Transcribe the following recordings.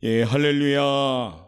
예, 할렐루야.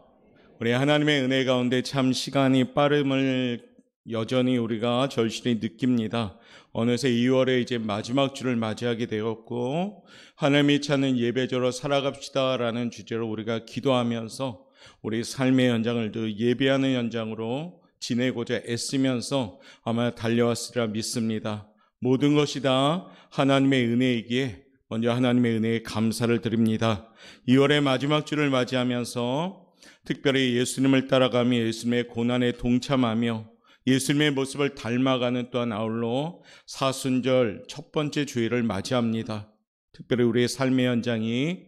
우리 하나님의 은혜 가운데 참 시간이 빠름을 여전히 우리가 절실히 느낍니다. 어느새 2월에 이제 마지막 주를 맞이하게 되었고, 하나님이 찾는 예배자로 살아갑시다라는 주제로 우리가 기도하면서 우리 삶의 현장을 더 예배하는 현장으로 지내고자 애쓰면서 아마 달려왔으리라 믿습니다. 모든 것이 다 하나님의 은혜이기에 먼저 하나님의 은혜에 감사를 드립니다. 2월의 마지막 주를 맞이하면서 특별히 예수님을 따라가며 예수님의 고난에 동참하며 예수님의 모습을 닮아가는 또한 아울러 사순절 첫 번째 주일을 맞이합니다. 특별히 우리의 삶의 현장이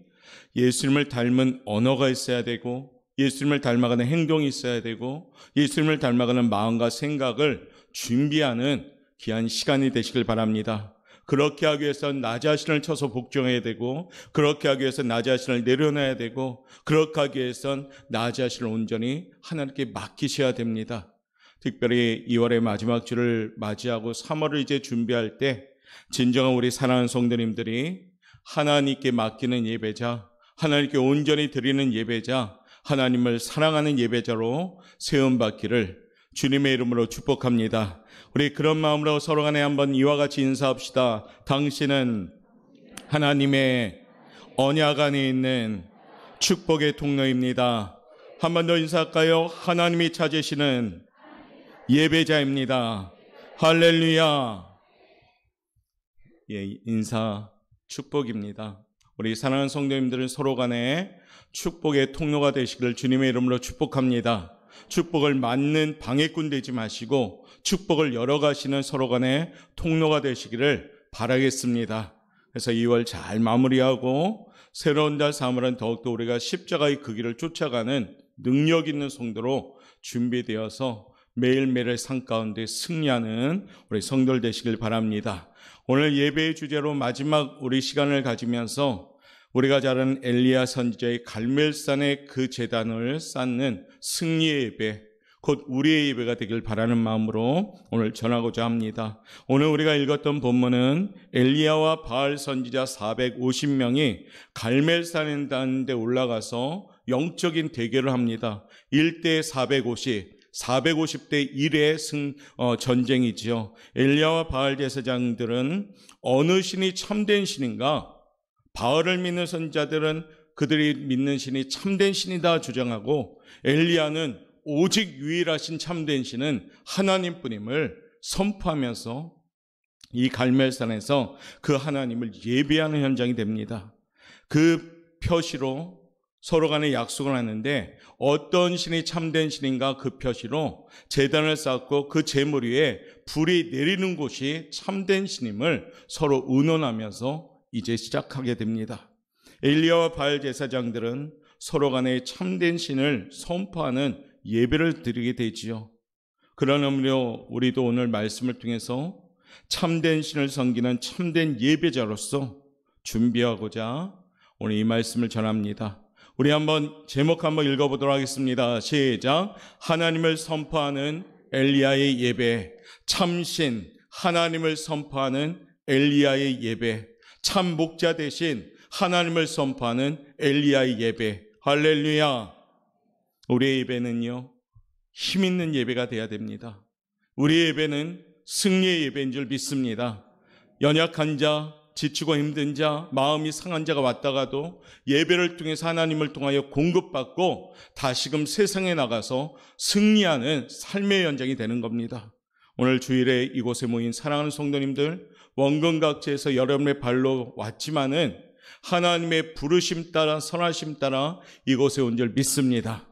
예수님을 닮은 언어가 있어야 되고 예수님을 닮아가는 행동이 있어야 되고 예수님을 닮아가는 마음과 생각을 준비하는 귀한 시간이 되시길 바랍니다. 그렇게 하기 위해서는 나 자신을 쳐서 복종해야 되고 그렇게 하기 위해서는 나 자신을 내려놔야 되고 그렇게 하기 위해서는 나 자신을 온전히 하나님께 맡기셔야 됩니다. 특별히 2월의 마지막 주를 맞이하고 3월을 이제 준비할 때 진정한 우리 사랑하는 성도님들이 하나님께 맡기는 예배자, 하나님께 온전히 드리는 예배자, 하나님을 사랑하는 예배자로 세움받기를 주님의 이름으로 축복합니다. 우리 그런 마음으로 서로 간에 한번 이와 같이 인사합시다. 당신은 하나님의 언약 안에 있는 축복의 통로입니다. 한 번 더 인사할까요? 하나님이 찾으시는 예배자입니다. 할렐루야. 예, 인사 축복입니다. 우리 사랑하는 성도님들은 서로 간에 축복의 통로가 되시기를 주님의 이름으로 축복합니다. 축복을 맞는 방해꾼 되지 마시고 축복을 열어가시는 서로 간의 통로가 되시기를 바라겠습니다. 그래서 2월 잘 마무리하고 새로운 달 3월은 더욱더 우리가 십자가의 그 길을 쫓아가는 능력 있는 성도로 준비되어서 매일매일의 삶 가운데 승리하는 우리 성도들 되시길 바랍니다. 오늘 예배의 주제로 마지막 우리 시간을 가지면서 우리가 잘 아는 엘리야 선지자의 갈멜산의 그 제단을 쌓는 승리의 예배, 곧 우리의 예배가 되길 바라는 마음으로 오늘 전하고자 합니다. 오늘 우리가 읽었던 본문은 엘리야와 바알 선지자 450명이 갈멜산에 올라가서 영적인 대결을 합니다. 1대 450, 450대 1의 전쟁이지요. 엘리야와 바알 제사장들은 어느 신이 참된 신인가? 바알을 믿는 선지자들은 그들이 믿는 신이 참된 신이다 주장하고 엘리야는 오직 유일하신 참된 신은 하나님뿐임을 선포하면서 이 갈멜산에서 그 하나님을 예배하는 현장이 됩니다. 그 표시로 서로 간에 약속을 하는데 어떤 신이 참된 신인가 그 표시로 제단을 쌓고 그 제물 위에 불이 내리는 곳이 참된 신임을 서로 의논하면서 이제 시작하게 됩니다. 엘리야와 바알 제사장들은 서로 간에 참된 신을 선포하는 예배를 드리게 되지요. 그런 의미로 우리도 오늘 말씀을 통해서 참된 신을 섬기는 참된 예배자로서 준비하고자 오늘 이 말씀을 전합니다. 우리 한번 제목 한번 읽어보도록 하겠습니다. 시작. 하나님을 선포하는 엘리야의 예배. 참신 하나님을 선포하는 엘리야의 예배. 참 목자 대신 하나님을 선포하는 엘리야의 예배. 할렐루야. 우리의 예배는요, 힘 있는 예배가 돼야 됩니다. 우리의 예배는 승리의 예배인 줄 믿습니다. 연약한 자, 지치고 힘든 자, 마음이 상한 자가 왔다가도 예배를 통해서 하나님을 통하여 공급받고 다시금 세상에 나가서 승리하는 삶의 현장이 되는 겁니다. 오늘 주일에 이곳에 모인 사랑하는 성도님들, 원근 각지에서 여러분의 발로 왔지만은 하나님의 부르심 따라 선하심 따라 이곳에 온 줄 믿습니다.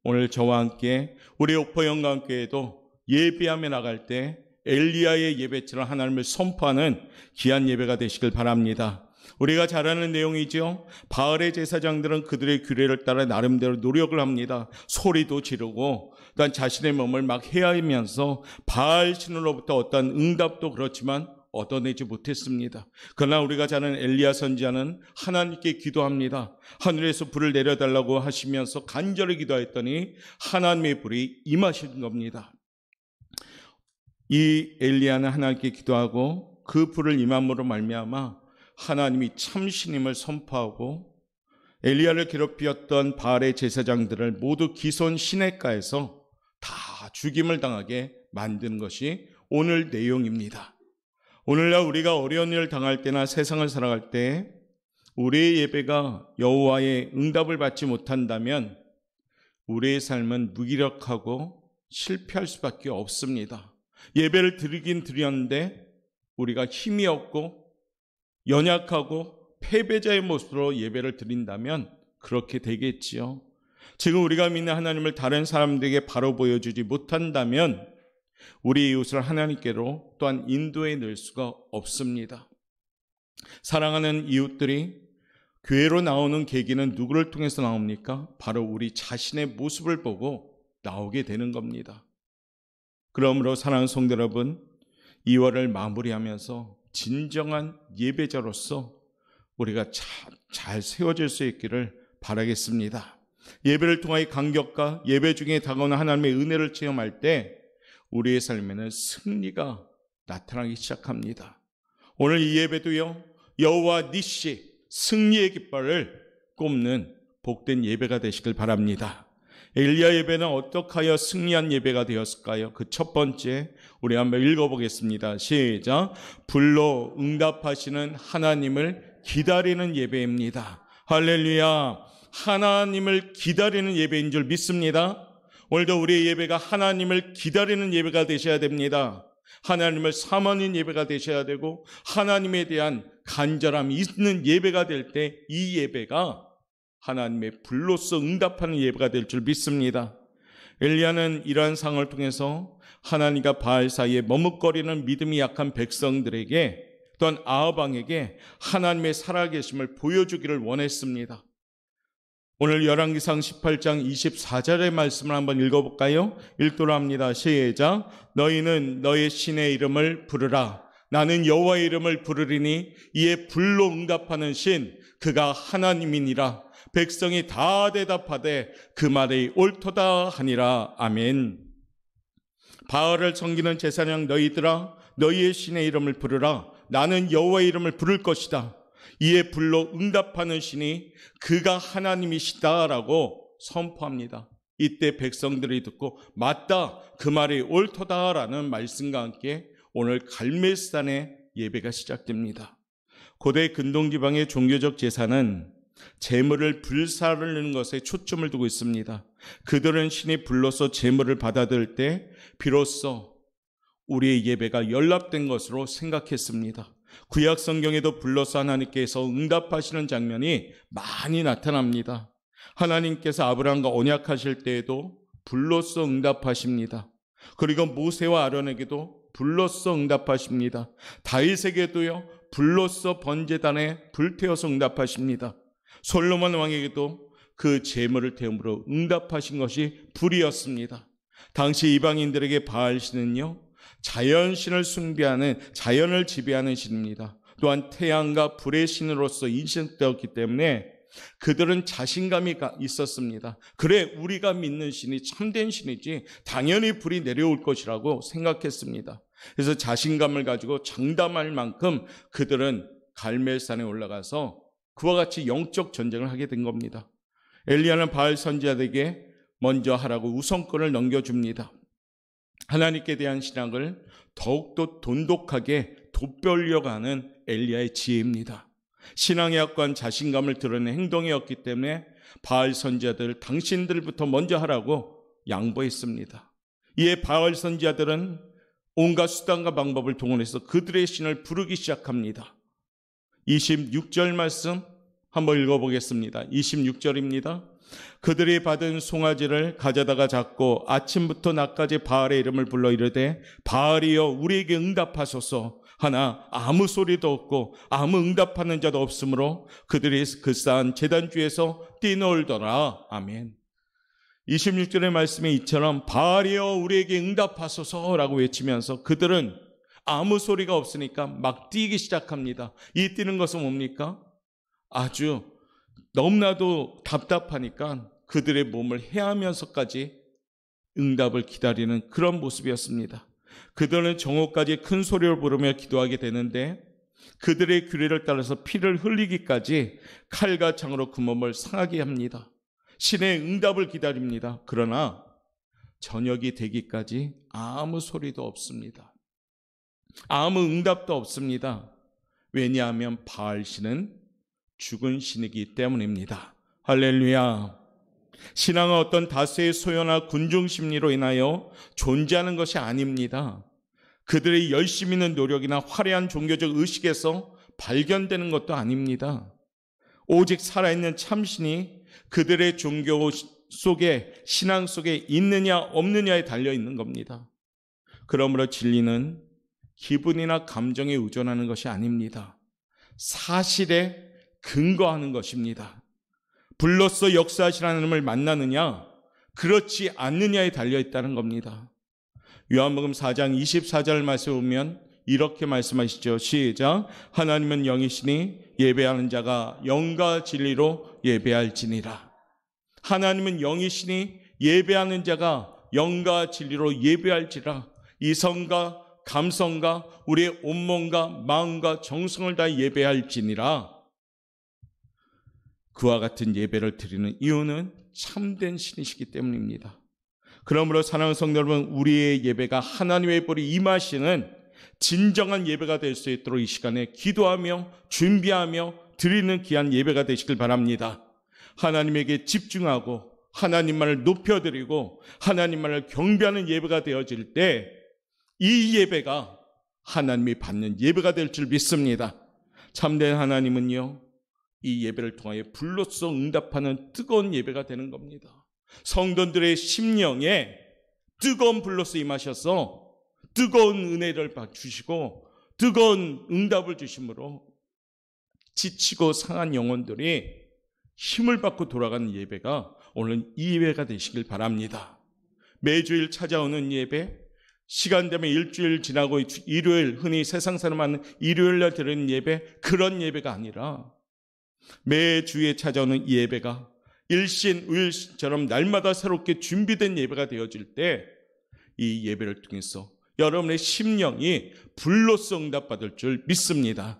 오늘 저와 함께 우리 옥포영광교회도 예배하며 나갈 때 엘리야의 예배처럼 하나님을 선포하는 귀한 예배가 되시길 바랍니다. 우리가 잘 아는 내용이죠. 바알의 제사장들은 그들의 규례를 따라 나름대로 노력을 합니다. 소리도 지르고 또한 자신의 몸을 막 헤아리면서 바알 신으로부터 어떤 응답도 그렇지만 얻어내지 못했습니다. 그러나 우리가 잘 아는 엘리야 선지자는 하나님께 기도합니다. 하늘에서 불을 내려달라고 하시면서 간절히 기도했더니 하나님의 불이 임하신 겁니다. 이 엘리야는 하나님께 기도하고 그 불을 임함으로 말미암아 하나님이 참신임을 선포하고 엘리야를 괴롭히었던 바알의 제사장들을 모두 기손 시냇가에서 다 죽임을 당하게 만드는 것이 오늘 내용입니다. 오늘날 우리가 어려운 일을 당할 때나 세상을 살아갈 때 우리의 예배가 여호와의 응답을 받지 못한다면 우리의 삶은 무기력하고 실패할 수밖에 없습니다. 예배를 드리긴 드렸는데 우리가 힘이 없고 연약하고 패배자의 모습으로 예배를 드린다면 그렇게 되겠지요. 지금 우리가 믿는 하나님을 다른 사람들에게 바로 보여주지 못한다면 우리 이웃을 하나님께로 또한 인도해 낼 수가 없습니다. 사랑하는 이웃들이 교회로 나오는 계기는 누구를 통해서 나옵니까? 바로 우리 자신의 모습을 보고 나오게 되는 겁니다. 그러므로 사랑하는 성도 여러분, 2월을 마무리하면서 진정한 예배자로서 우리가 잘 세워질 수 있기를 바라겠습니다. 예배를 통하여 감격과 예배 중에 다가오는 하나님의 은혜를 체험할 때 우리의 삶에는 승리가 나타나기 시작합니다. 오늘 이 예배도요, 여호와 니시 승리의 깃발을 꼽는 복된 예배가 되시길 바랍니다. 엘리야 예배는 어떻게 하여 승리한 예배가 되었을까요? 그 첫 번째 우리 한번 읽어보겠습니다. 시작. 불로 응답하시는 하나님을 기다리는 예배입니다. 할렐루야. 하나님을 기다리는 예배인 줄 믿습니다. 오늘도 우리의 예배가 하나님을 기다리는 예배가 되셔야 됩니다. 하나님을 사모하는 예배가 되셔야 되고 하나님에 대한 간절함이 있는 예배가 될 때 이 예배가 하나님의 불로서 응답하는 예배가 될 줄 믿습니다. 엘리야는 이러한 상황을 통해서 하나님과 바알 사이에 머뭇거리는 믿음이 약한 백성들에게 또한 아합 왕에게 하나님의 살아계심을 보여주기를 원했습니다. 오늘 열왕기상 18장 24절의 말씀을 한번 읽어볼까요? 읽도록 합니다. 시작. 너희는 너의 신의 이름을 부르라. 나는 여호와의 이름을 부르리니 이에 불로 응답하는 신 그가 하나님이니라. 백성이 다 대답하되 그 말이 옳도다 하니라. 아멘. 바알을 섬기는 제사장 너희들아, 너희의 신의 이름을 부르라. 나는 여호와의 이름을 부를 것이다. 이에 불로 응답하는 신이 그가 하나님이시다라고 선포합니다. 이때 백성들이 듣고 맞다, 그 말이 옳도다라는 말씀과 함께 오늘 갈멜산의 예배가 시작됩니다. 고대 근동지방의 종교적 제사는 제물을 불사르는 것에 초점을 두고 있습니다. 그들은 신이 불로서 제물을 받아들일 때 비로소 우리의 예배가 연락된 것으로 생각했습니다. 구약 성경에도 불로서 하나님께서 응답하시는 장면이 많이 나타납니다. 하나님께서 아브라함과 언약하실 때에도 불로서 응답하십니다. 그리고 모세와 아론에게도 불로서 응답하십니다. 다윗에게도요, 불로서 번제단에 불태워서 응답하십니다. 솔로몬 왕에게도 그 제물을 태움으로 응답하신 것이 불이었습니다. 당시 이방인들에게 바알신은요, 자연신을 숭배하는, 자연을 지배하는 신입니다. 또한 태양과 불의 신으로서 인식되었기 때문에 그들은 자신감이 있었습니다. 그래, 우리가 믿는 신이 참된 신이지 당연히 불이 내려올 것이라고 생각했습니다. 그래서 자신감을 가지고 장담할 만큼 그들은 갈멜산에 올라가서 그와 같이 영적 전쟁을 하게 된 겁니다. 엘리야는 바알 선지자들에게 먼저 하라고 우선권을 넘겨줍니다. 하나님께 대한 신앙을 더욱더 돈독하게 돋보려고 하는 엘리야의 지혜입니다. 신앙의 확고한 자신감을 드러낸 행동이었기 때문에 바알 선지자들 당신들부터 먼저 하라고 양보했습니다. 이에 바알 선지자들은 온갖 수단과 방법을 동원해서 그들의 신을 부르기 시작합니다. 26절 말씀 한번 읽어보겠습니다. 26절입니다. 그들이 받은 송아지를 가져다가 잡고 아침부터 낮까지 바알의 이름을 불러 이르되 바알이여 우리에게 응답하소서 하나 아무 소리도 없고 아무 응답하는 자도 없으므로 그들이 그 쌓은 제단주에서 뛰놀더라. 아멘. 26절의 말씀에 이처럼 바알이여 우리에게 응답하소서라고 외치면서 그들은 아무 소리가 없으니까 막 뛰기 시작합니다. 이 뛰는 것은 뭡니까? 아주 너무나도 답답하니까 그들의 몸을 헤아면서까지 응답을 기다리는 그런 모습이었습니다. 그들은 정오까지 큰 소리를 부르며 기도하게 되는데 그들의 규례를 따라서 피를 흘리기까지 칼과 창으로 그 몸을 상하게 합니다. 신의 응답을 기다립니다. 그러나 저녁이 되기까지 아무 소리도 없습니다. 아무 응답도 없습니다. 왜냐하면 바알 신은 죽은 신이기 때문입니다. 할렐루야. 신앙은 어떤 다수의 소요나 군중 심리로 인하여 존재하는 것이 아닙니다. 그들의 열심 있는 노력이나 화려한 종교적 의식에서 발견되는 것도 아닙니다. 오직 살아있는 참신이 그들의 종교 속에, 신앙 속에 있느냐 없느냐에 달려있는 겁니다. 그러므로 진리는 기분이나 감정에 의존하는 것이 아닙니다. 사실에 근거하는 것입니다. 불로써 역사하시는 하나님을 만나느냐, 그렇지 않느냐에 달려있다는 겁니다. 요한복음 4장 24절 말씀을 보면 이렇게 말씀하시죠. 시작. 하나님은 영이시니 예배하는 자가 영과 진리로 예배할지니라. 하나님은 영이시니 예배하는 자가 영과 진리로 예배할지라. 이성과 감성과 우리의 온몸과 마음과 정성을 다 예배할지니라. 그와 같은 예배를 드리는 이유는 참된 신이시기 때문입니다. 그러므로 사랑하는 성도 여러분, 우리의 예배가 하나님의 볼이 임하시는 진정한 예배가 될 수 있도록 이 시간에 기도하며 준비하며 드리는 귀한 예배가 되시길 바랍니다. 하나님에게 집중하고 하나님만을 높여드리고 하나님만을 경배하는 예배가 되어질 때 이 예배가 하나님이 받는 예배가 될 줄 믿습니다. 참된 하나님은요, 이 예배를 통하여 불로써 응답하는 뜨거운 예배가 되는 겁니다. 성도들의 심령에 뜨거운 불로써 임하셔서 뜨거운 은혜를 주시고 뜨거운 응답을 주심으로 지치고 상한 영혼들이 힘을 받고 돌아가는 예배가 오늘 이 예배가 되시길 바랍니다. 매주일 찾아오는 예배, 시간 되면 일주일 지나고 일요일, 흔히 세상 사람은 일요일날 드리는 예배, 그런 예배가 아니라 매주에 찾아오는 예배가 일신의일처럼 날마다 새롭게 준비된 예배가 되어질 때 이 예배를 통해서 여러분의 심령이 불로써 응답받을 줄 믿습니다.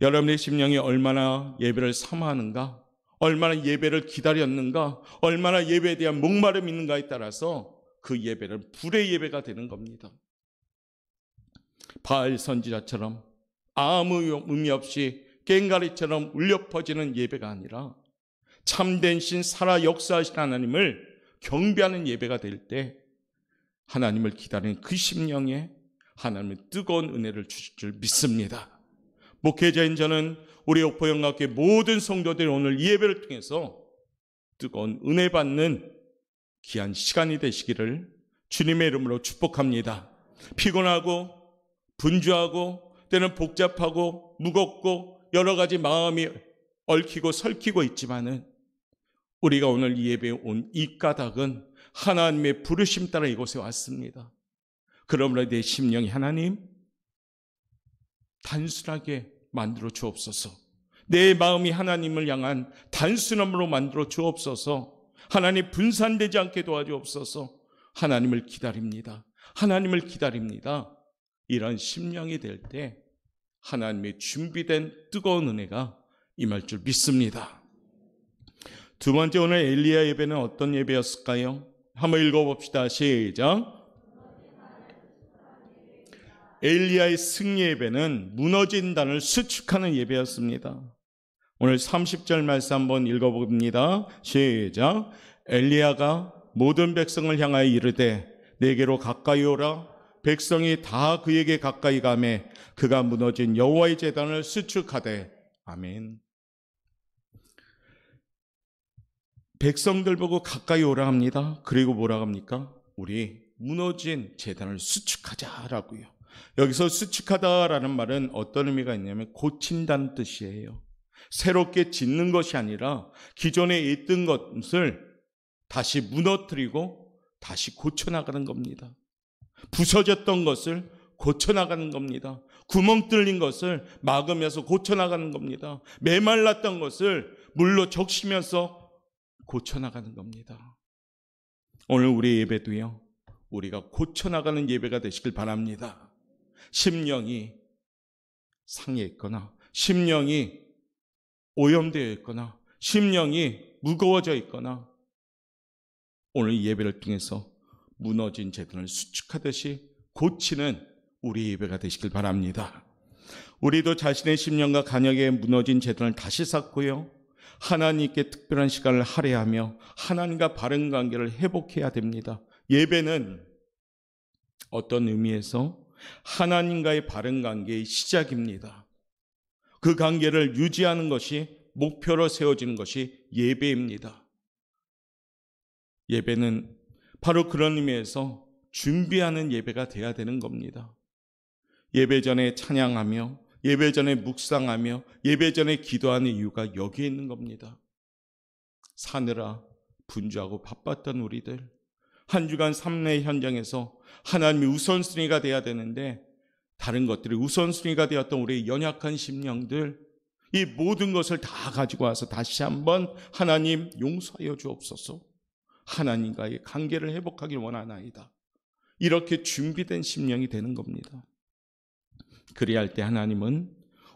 여러분의 심령이 얼마나 예배를 사모하는가, 얼마나 예배를 기다렸는가, 얼마나 예배에 대한 목마름이 있는가에 따라서 그 예배는 불의 예배가 되는 겁니다. 바알 선지자처럼 아무 의미 없이 꽹가리처럼 울려 퍼지는 예배가 아니라 참된 신 살아 역사하신 하나님을 경배하는 예배가 될 때 하나님을 기다리는 그 심령에 하나님의 뜨거운 은혜를 주실 줄 믿습니다. 목회자인 저는 우리 옥포영락교회 모든 성도들이 오늘 이 예배를 통해서 뜨거운 은혜 받는 귀한 시간이 되시기를 주님의 이름으로 축복합니다. 피곤하고 분주하고 때는 복잡하고 무겁고 여러 가지 마음이 얽히고 설키고 있지만은 우리가 오늘 이 예배에 온 이 까닭은 하나님의 부르심 따라 이곳에 왔습니다. 그러므로 내 심령이 하나님 단순하게 만들어 주옵소서. 내 마음이 하나님을 향한 단순함으로 만들어 주옵소서. 하나님 분산되지 않게 도와주옵소서. 하나님을 기다립니다. 하나님을 기다립니다. 이런 심령이 될 때 하나님의 준비된 뜨거운 은혜가 임할 줄 믿습니다. 두 번째, 오늘 엘리야 예배는 어떤 예배였을까요? 한번 읽어봅시다. 시작. 엘리야의 승리 예배는 무너진 단을 수축하는 예배였습니다. 오늘 30절 말씀 한번 읽어봅니다. 시작. 엘리야가 모든 백성을 향하여 이르되 내게로 가까이 오라. 백성이 다 그에게 가까이 가매 그가 무너진 여호와의 제단을 수축하되. 아멘. 백성들 보고 가까이 오라 합니다. 그리고 뭐라 합니까? 우리 무너진 제단을 수축하자라고요. 여기서 수축하다라는 말은 어떤 의미가 있냐면 고친다는 뜻이에요. 새롭게 짓는 것이 아니라 기존에 있던 것을 다시 무너뜨리고 다시 고쳐나가는 겁니다. 부서졌던 것을 고쳐나가는 겁니다. 구멍 뚫린 것을 막으면서 고쳐나가는 겁니다. 메말랐던 것을 물로 적시면서 고쳐나가는 겁니다. 오늘 우리 예배도요, 우리가 고쳐나가는 예배가 되시길 바랍니다. 심령이 상해 있거나 심령이 오염되어 있거나 심령이 무거워져 있거나 오늘 예배를 통해서 무너진 재단을 수축하듯이 고치는 우리 예배가 되시길 바랍니다. 우리도 자신의 심령과 간역에 무너진 재단을 다시 쌓고요, 하나님께 특별한 시간을 할애하며 하나님과 바른 관계를 회복해야 됩니다. 예배는 어떤 의미에서 하나님과의 바른 관계의 시작입니다. 그 관계를 유지하는 것이 목표로 세워지는 것이 예배입니다. 예배는 바로 그런 의미에서 준비하는 예배가 돼야 되는 겁니다. 예배 전에 찬양하며 예배 전에 묵상하며 예배 전에 기도하는 이유가 여기에 있는 겁니다. 사느라 분주하고 바빴던 우리들, 한 주간 삶의 현장에서 하나님이 우선순위가 돼야 되는데 다른 것들이 우선순위가 되었던 우리의 연약한 심령들, 이 모든 것을 다 가지고 와서 다시 한번 하나님 용서하여 주옵소서, 하나님과의 관계를 회복하길 원하나이다, 이렇게 준비된 심령이 되는 겁니다. 그리할 때 하나님은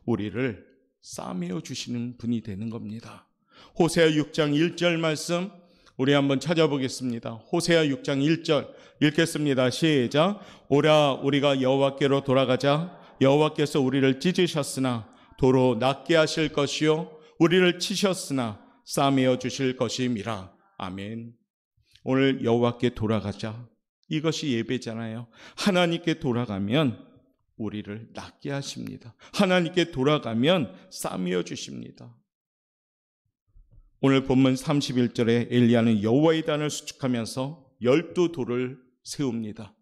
우리를 싸매어 주시는 분이 되는 겁니다. 호세아 6장 1절 말씀 우리 한번 찾아보겠습니다. 호세아 6장 1절 읽겠습니다. 시작. 오라 우리가 여호와께로 돌아가자. 여호와께서 우리를 찢으셨으나 도로 낫게 하실 것이요 우리를 치셨으나 싸매어 주실 것임이라. 아멘. 오늘 여호와께 돌아가자, 이것이 예배잖아요. 하나님께 돌아가면 우리를 낫게 하십니다. 하나님께 돌아가면 싸매어 주십니다. 오늘 본문 31절에 엘리야는 여호와의 단을 수축하면서 12돌을 세웁니다.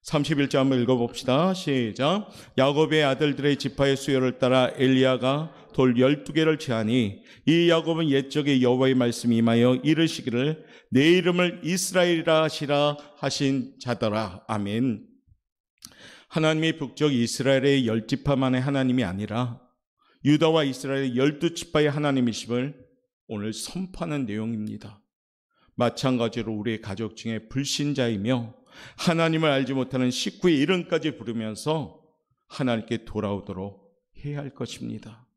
31절 한번 읽어봅시다. 시작. 야곱의 아들들의 지파의 수요를 따라 엘리야가 돌 12개를 취하니 이 야곱은 옛적에 여호와의 말씀이 임하여 이르시기를 내 이름을 이스라엘이라 하시라 하신 자더라. 아멘. 하나님이 북쪽 이스라엘의 10지파만의 하나님이 아니라 유다와 이스라엘의 12지파의 하나님이심을 오늘 선포하는 내용입니다. 마찬가지로 우리의 가족 중에 불신자이며 하나님을 알지 못하는 식구의 이름까지 부르면서 하나님께 돌아오도록 해야 할 것입니다.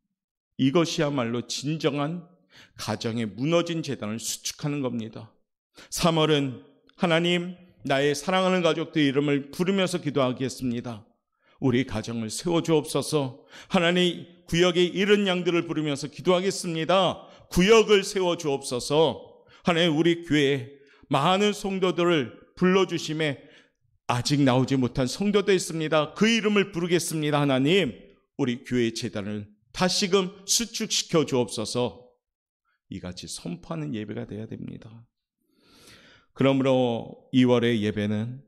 이것이야말로 진정한 가정의 무너진 재단을 수축하는 겁니다. 3월은 하나님, 나의 사랑하는 가족들의 이름을 부르면서 기도하겠습니다. 우리 가정을 세워주옵소서. 하나님, 구역의 잃은 양들을 부르면서 기도하겠습니다. 구역을 세워주옵소서. 하나님, 우리 교회에 많은 성도들을 불러주심에 아직 나오지 못한 성도도 있습니다. 그 이름을 부르겠습니다. 하나님, 우리 교회의 재단을 다시금 수축시켜 주옵소서. 이같이 선포하는 예배가 되어야 됩니다. 그러므로 2월의 예배는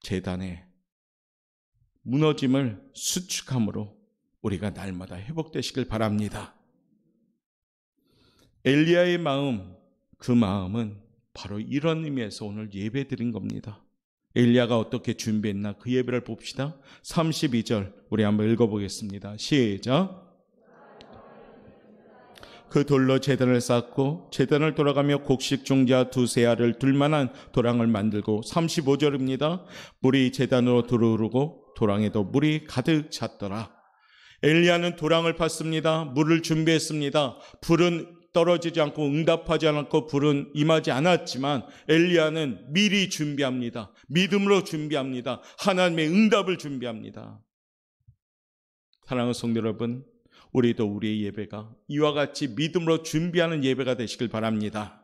재단의 무너짐을 수축함으로 우리가 날마다 회복되시길 바랍니다. 엘리야의 마음, 그 마음은 바로 이런 의미에서 오늘 예배 드린 겁니다. 엘리야가 어떻게 준비했나 그 예배를 봅시다. 32절 우리 한번 읽어보겠습니다. 시작. 그 돌로 제단을 쌓고 제단을 돌아가며 곡식 종자 두세 알을 둘만한 도랑을 만들고 35절입니다. 물이 제단으로 들어오르고 도랑에도 물이 가득 찼더라. 엘리야는 도랑을 팠습니다. 물을 준비했습니다. 불은 떨어지지 않고 응답하지 않았고 불은 임하지 않았지만 엘리야는 미리 준비합니다. 믿음으로 준비합니다. 하나님의 응답을 준비합니다. 사랑하는 성도 여러분, 우리도 우리의 예배가 이와 같이 믿음으로 준비하는 예배가 되시길 바랍니다.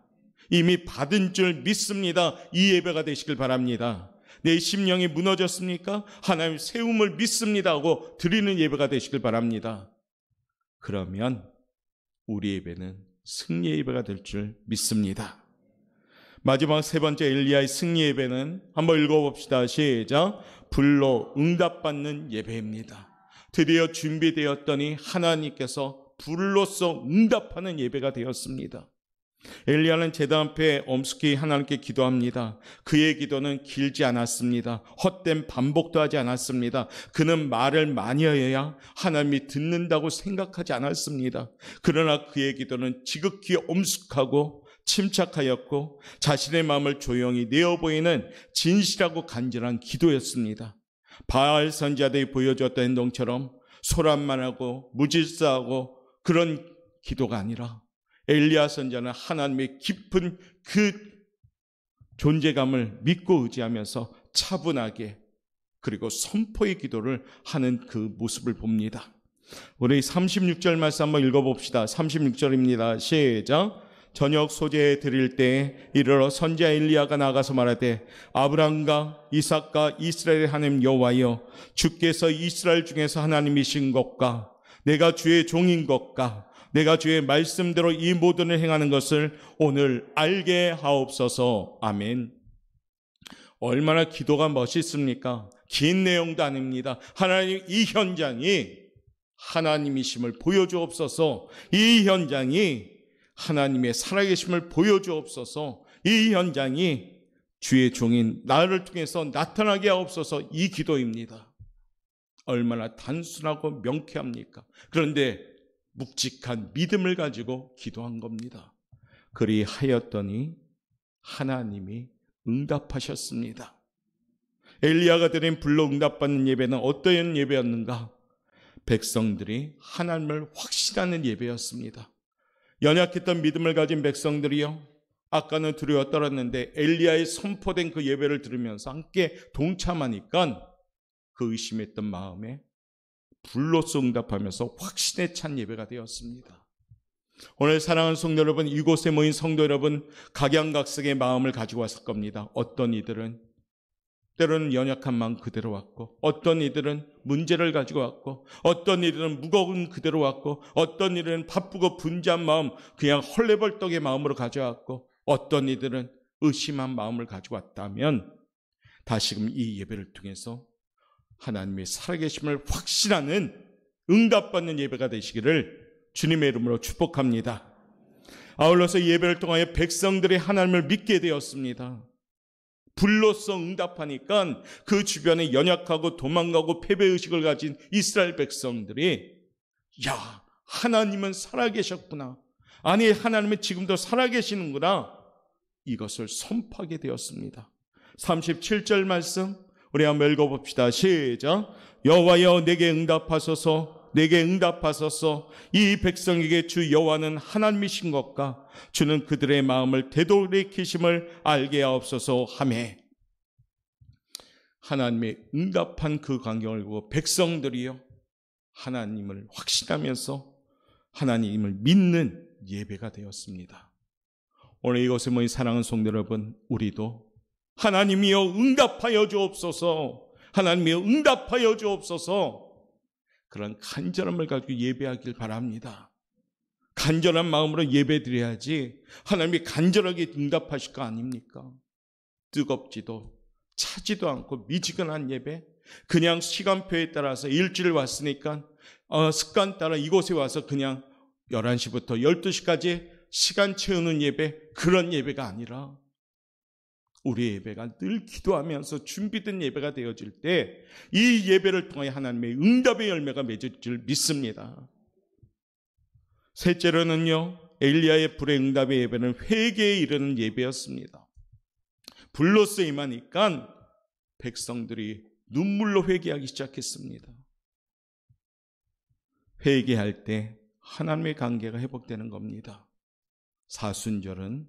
이미 받은 줄 믿습니다. 이 예배가 되시길 바랍니다. 내 심령이 무너졌습니까? 하나님 세움을 믿습니다 하고 드리는 예배가 되시길 바랍니다. 그러면 우리 예배는 승리의 예배가 될 줄 믿습니다. 마지막 세 번째 엘리야의 승리 예배는 한번 읽어봅시다. 시작. 불로 응답받는 예배입니다. 드디어 준비되었더니 하나님께서 불로써 응답하는 예배가 되었습니다. 엘리야는 제단 앞에 엄숙히 하나님께 기도합니다. 그의 기도는 길지 않았습니다. 헛된 반복도 하지 않았습니다. 그는 말을 많이 해야 하나님이 듣는다고 생각하지 않았습니다. 그러나 그의 기도는 지극히 엄숙하고 침착하였고 자신의 마음을 조용히 내어 보이는 진실하고 간절한 기도였습니다. 바알 선지자들이 보여주었던 행동처럼 소란만 하고 무질서하고 그런 기도가 아니라 엘리야 선지자는 하나님의 깊은 그 존재감을 믿고 의지하면서 차분하게 그리고 선포의 기도를 하는 그 모습을 봅니다. 우리 36절 말씀 한번 읽어봅시다. 36절입니다. 시작. 저녁 소재 드릴 때 이르러 선지자 엘리야가 나가서 말하되 아브라함과 이삭과 이스라엘의 하나님 여호와여, 주께서 이스라엘 중에서 하나님이신 것과 내가 주의 종인 것과 내가 주의 말씀대로 이 모든 을 행하는 것을 오늘 알게 하옵소서. 아멘. 얼마나 기도가 멋있습니까? 긴 내용도 아닙니다. 하나님, 이 현장이 하나님이심을 보여주옵소서. 이 현장이 하나님의 살아계심을 보여주옵소서. 이 현장이 주의 종인 나를 통해서 나타나게 하옵소서. 이 기도입니다. 얼마나 단순하고 명쾌합니까? 그런데 묵직한 믿음을 가지고 기도한 겁니다. 그리하였더니 하나님이 응답하셨습니다. 엘리야가 드린 불로 응답받는 예배는 어떤 예배였는가? 백성들이 하나님을 확신하는 예배였습니다. 연약했던 믿음을 가진 백성들이요, 아까는 두려워 떨었는데 엘리야의 선포된 그 예배를 들으면서 함께 동참하니까 그 의심했던 마음에 불로써 응답하면서 확신에 찬 예배가 되었습니다. 오늘 사랑하는 성도 여러분, 이곳에 모인 성도 여러분, 각양각색의 마음을 가지고 왔을 겁니다. 어떤 이들은 때로는 연약한 마음 그대로 왔고, 어떤 이들은 문제를 가지고 왔고, 어떤 이들은 무거운 그대로 왔고, 어떤 이들은 바쁘고 분주한 마음, 그냥 헐레벌떡의 마음으로 가져왔고, 어떤 이들은 의심한 마음을 가지고 왔다면 다시금 이 예배를 통해서 하나님의 살아계심을 확신하는 응답받는 예배가 되시기를 주님의 이름으로 축복합니다. 아울러서 예배를 통하여 백성들이 하나님을 믿게 되었습니다. 불로써 응답하니까 그 주변에 연약하고 도망가고 패배의식을 가진 이스라엘 백성들이 야, 하나님은 살아계셨구나. 아니, 하나님은 지금도 살아계시는구나. 이것을 선포하게 되었습니다. 37절 말씀 우리 한번 읽어봅시다. 시작. 여호와여, 내게 응답하소서. 내게 응답하소서. 이 백성에게 주 여호와는 하나님이신 것과 주는 그들의 마음을 되돌이키심을 알게 하옵소서 하매. 하나님의 응답한 그 광경을 보고 백성들이요, 하나님을 확신하면서 하나님을 믿는 예배가 되었습니다. 오늘 이곳에 모인 사랑하는 성도 여러분, 우리도 하나님이여 응답하여 주옵소서, 하나님이여 응답하여 주옵소서, 그런 간절함을 가지고 예배하길 바랍니다. 간절한 마음으로 예배드려야지 하나님이 간절하게 응답하실 거 아닙니까? 뜨겁지도 차지도 않고 미지근한 예배, 그냥 시간표에 따라서 일주일 왔으니까 습관 따라 이곳에 와서 그냥 11시부터 12시까지 시간 채우는 예배, 그런 예배가 아니라 우리의 예배가 늘 기도하면서 준비된 예배가 되어질 때 이 예배를 통해 하나님의 응답의 열매가 맺을 줄 믿습니다. 셋째로는요, 엘리야의 불의 응답의 예배는 회개에 이르는 예배였습니다. 불로써 임하니까 백성들이 눈물로 회개하기 시작했습니다. 회개할 때 하나님의 관계가 회복되는 겁니다. 사순절은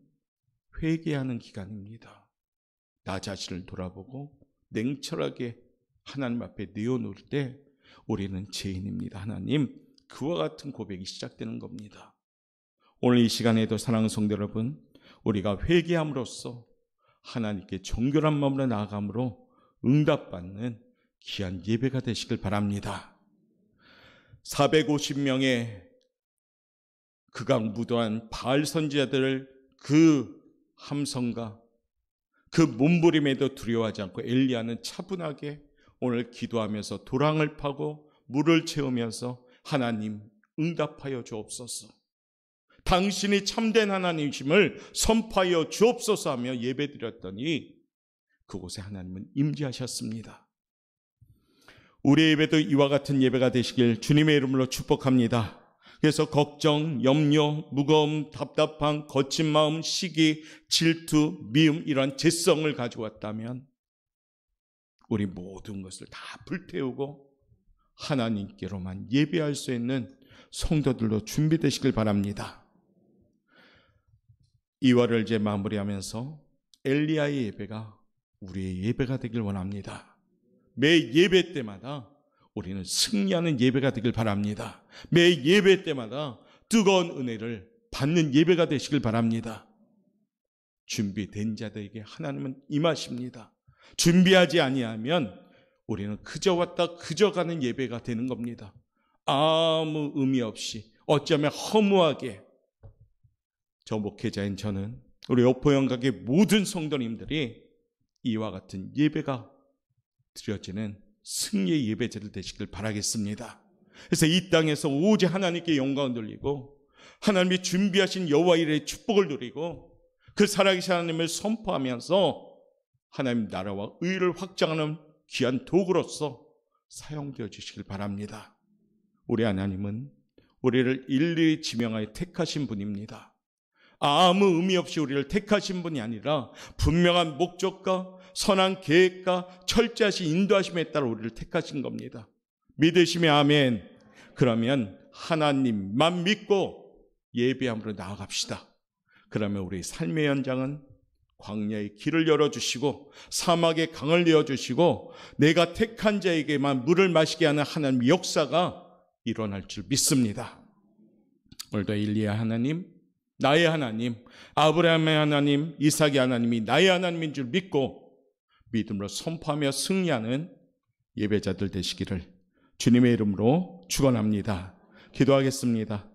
회개하는 기간입니다. 나 자신을 돌아보고 냉철하게 하나님 앞에 내어놓을 때 우리는 죄인입니다. 하나님, 그와 같은 고백이 시작되는 겁니다. 오늘 이 시간에도 사랑하는 성도 여러분, 우리가 회개함으로써 하나님께 정결한 마음으로 나아감으로 응답받는 귀한 예배가 되시길 바랍니다. 450명의 극악무도한 바알 선지자들을 그 함성과 그 몸부림에도 두려워하지 않고 엘리야는 차분하게 오늘 기도하면서 도랑을 파고 물을 채우면서 하나님 응답하여 주옵소서, 당신이 참된 하나님이심을 선포하여 주옵소서 하며 예배드렸더니 그곳에 하나님은 임재하셨습니다. 우리의 예배도 이와 같은 예배가 되시길 주님의 이름으로 축복합니다. 그래서 걱정, 염려, 무거움, 답답함, 거친 마음, 시기, 질투, 미움, 이러한 죄성을 가지고 왔다면 우리 모든 것을 다 불태우고 하나님께로만 예배할 수 있는 성도들로 준비되시길 바랍니다. 2월을 이제 마무리하면서 엘리야의 예배가 우리의 예배가 되길 원합니다. 매 예배 때마다 우리는 승리하는 예배가 되길 바랍니다. 매 예배 때마다 뜨거운 은혜를 받는 예배가 되시길 바랍니다. 준비된 자들에게 하나님은 임하십니다. 준비하지 아니하면 우리는 그저 왔다 그저 가는 예배가 되는 겁니다. 아무 의미 없이 어쩌면 허무하게. 저 목회자인 저는 우리 오포영각의 모든 성도님들이 이와 같은 예배가 드려지는 승리의 예배자들 되시길 바라겠습니다. 그래서 이 땅에서 오직 하나님께 영광을 돌리고 하나님이 준비하신 여호와 일의 축복을 누리고 그 살아계신 하나님을 선포하면서 하나님 나라와 의를 확장하는 귀한 도구로서 사용되어 주시길 바랍니다. 우리 하나님은 우리를 일일이 지명하여 택하신 분입니다. 아무 의미 없이 우리를 택하신 분이 아니라 분명한 목적과 선한 계획과 철저하신 인도하심에 따라 우리를 택하신 겁니다. 믿으시면 아멘. 그러면 하나님만 믿고 예배함으로 나아갑시다. 그러면 우리 삶의 현장은 광야의 길을 열어주시고 사막의 강을 내어주시고 내가 택한 자에게만 물을 마시게 하는 하나님의 역사가 일어날 줄 믿습니다. 오늘도 엘리야 하나님, 나의 하나님, 아브라함의 하나님, 이삭의 하나님이 나의 하나님인 줄 믿고 믿음으로 선포하며 승리하는 예배자들 되시기를 주님의 이름으로 축원합니다. 기도하겠습니다.